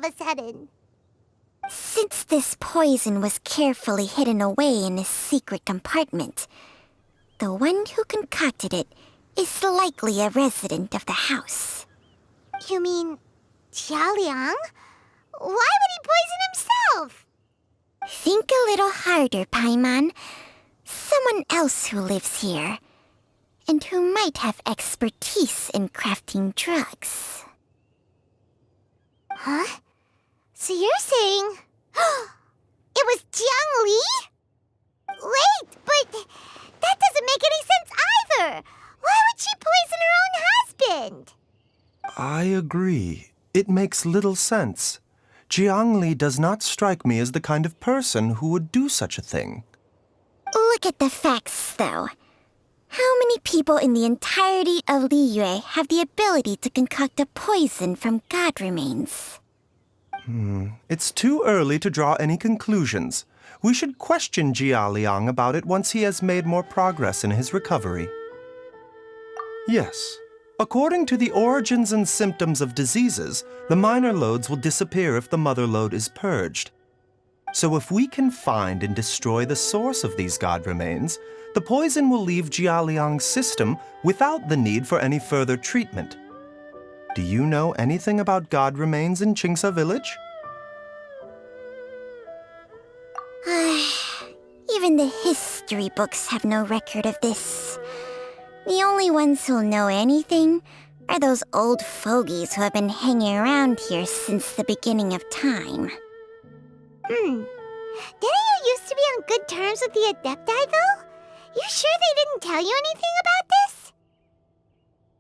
of a sudden? Since this poison was carefully hidden away in a secret compartment, the one who concocted it is likely a resident of the house. You mean Xiao? Why would he poison himself? Think a little harder, Paimon. Someone else who lives here, and who might have expertise in crafting drugs. Huh? So you're saying... it was Jiang Li? Wait, but that doesn't make any sense either! Why would she poison her own husband? I agree. It makes little sense. Jiang Li does not strike me as the kind of person who would do such a thing. Look at the facts, though. How many people in the entirety of Liyue have the ability to concoct a poison from god remains? It's too early to draw any conclusions. We should question Jia Liang about it once he has made more progress in his recovery. Yes. According to the origins and symptoms of diseases, the minor loads will disappear if the mother load is purged. So if we can find and destroy the source of these god remains, the poison will leave Jia Liang's system without the need for any further treatment. Do you know anything about god remains in Qingsa village? Even the history books have no record of this. The only ones who'll know anything are those old fogies who have been hanging around here since the beginning of time. Didn't you used to be on good terms with the Adepti, though? You sure they didn't tell you anything about this?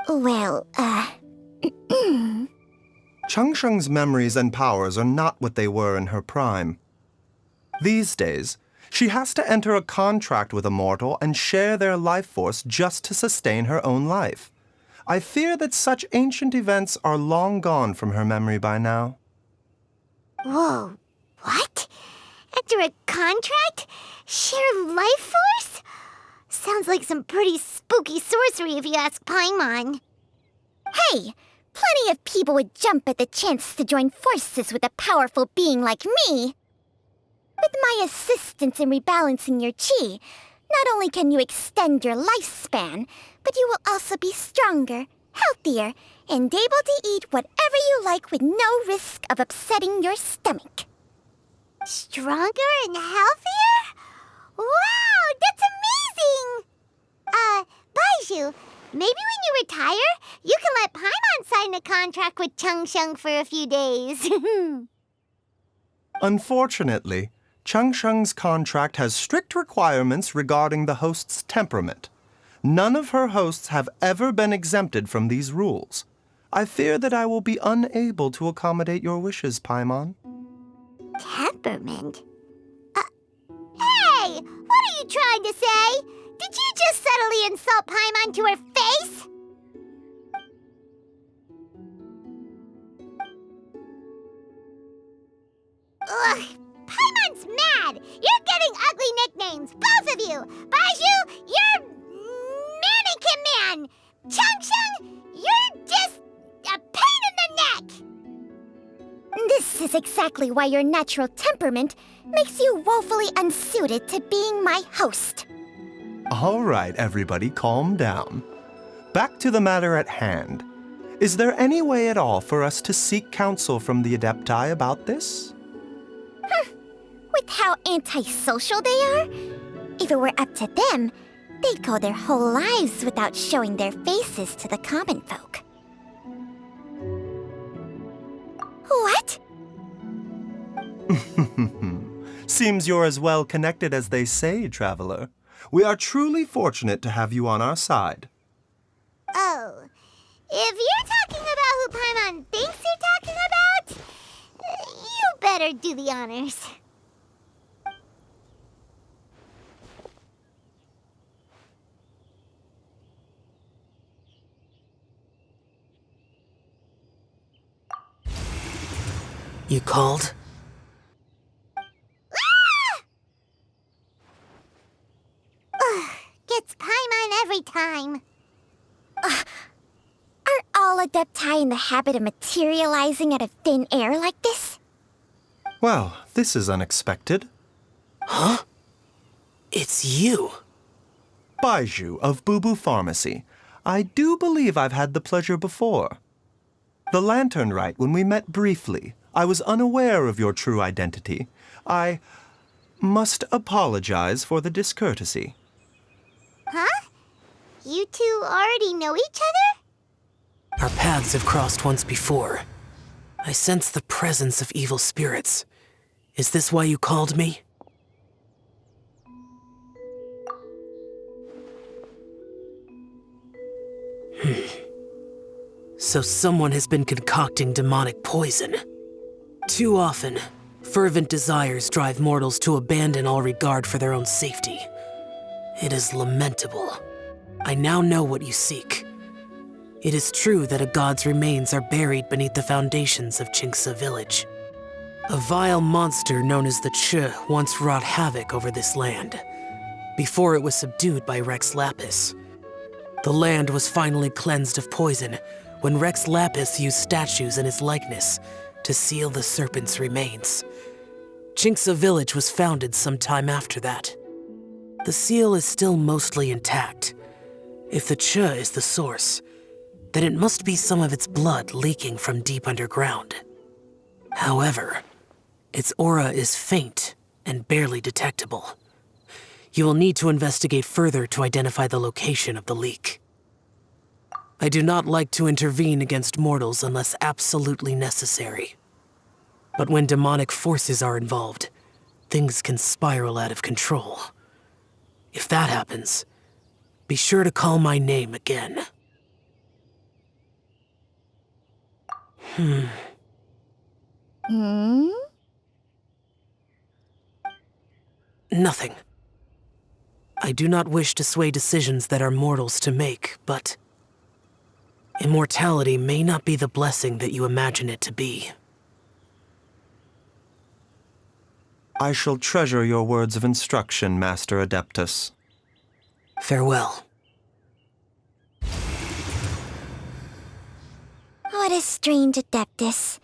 Well, Changsheng's memories and powers are not what they were in her prime. These days, she has to enter a contract with a mortal and share their life force just to sustain her own life. I fear that such ancient events are long gone from her memory by now. Whoa, what? Enter a contract? Share life force? Sounds like some pretty spooky sorcery if you ask Paimon. hey, plenty of people would jump at the chance to join forces with a powerful being like me. With my assistance in rebalancing your chi, not only can you extend your lifespan, but you will also be stronger, healthier, and able to eat whatever you like with no risk of upsetting your stomach. Stronger and healthier? Wow, that's amazing! Baizhu, maybe when you retire, you can let Paimon sign a contract with Changsheng for a few days. Unfortunately, Changsheng's contract has strict requirements regarding the host's temperament. None of her hosts have ever been exempted from these rules. I fear that I will be unable to accommodate your wishes, Paimon. Temperament? Hey! What are you trying to say? Did you just subtly insult Paimon to her face? Ugh! Paimon's mad! You're getting ugly nicknames, both of you! Baizhu, you're Mannequin Man! Changsheng, you're just a pain in the neck! This is exactly why your natural temperament makes you woefully unsuited to being my host. All right, everybody, calm down. Back to the matter at hand. Is there any way at all for us to seek counsel from the Adepti about this? With how antisocial they are, if it were up to them, they'd go their whole lives without showing their faces to the common folk. What? Seems you're as well connected as they say, traveler. We are truly fortunate to have you on our side. Oh, if you're talking about who Paimon thinks you're talking about, you better do the honors. You called? Gets Paimon every time. Are all Adepti in the habit of materializing out of thin air like this? Well, this is unexpected. Huh? It's you. Baizhu of Boo Boo Pharmacy. I do believe I've had the pleasure before. The Lantern Rite, when we met briefly, I was unaware of your true identity. I must apologize for the discourtesy. Huh? You two already know each other? Our paths have crossed once before. I sense the presence of evil spirits. Is this why you called me? So someone has been concocting demonic poison. Too often, fervent desires drive mortals to abandon all regard for their own safety. It is lamentable. I now know what you seek. It is true that a god's remains are buried beneath the foundations of Qingce village. A vile monster known as the Che once wrought havoc over this land, before it was subdued by Rex Lapis. The land was finally cleansed of poison when Rex Lapis used statues in his likeness to seal the serpent's remains. Qingce village was founded some time after that. The seal is still mostly intact. If the Che is the source, then it must be some of its blood leaking from deep underground. However, its aura is faint and barely detectable. You will need to investigate further to identify the location of the leak. I do not like to intervene against mortals unless absolutely necessary. But when demonic forces are involved, things can spiral out of control. If that happens, be sure to call my name again. Nothing. I do not wish to sway decisions that are mortals to make, but immortality may not be the blessing that you imagine it to be. I shall treasure your words of instruction, Master Adeptus. Farewell. What a strange Adeptus.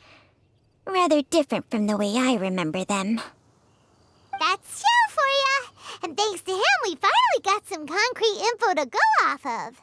Rather different from the way I remember them. That's Xiao for ya! And thanks to him, we finally got some concrete info to go off of.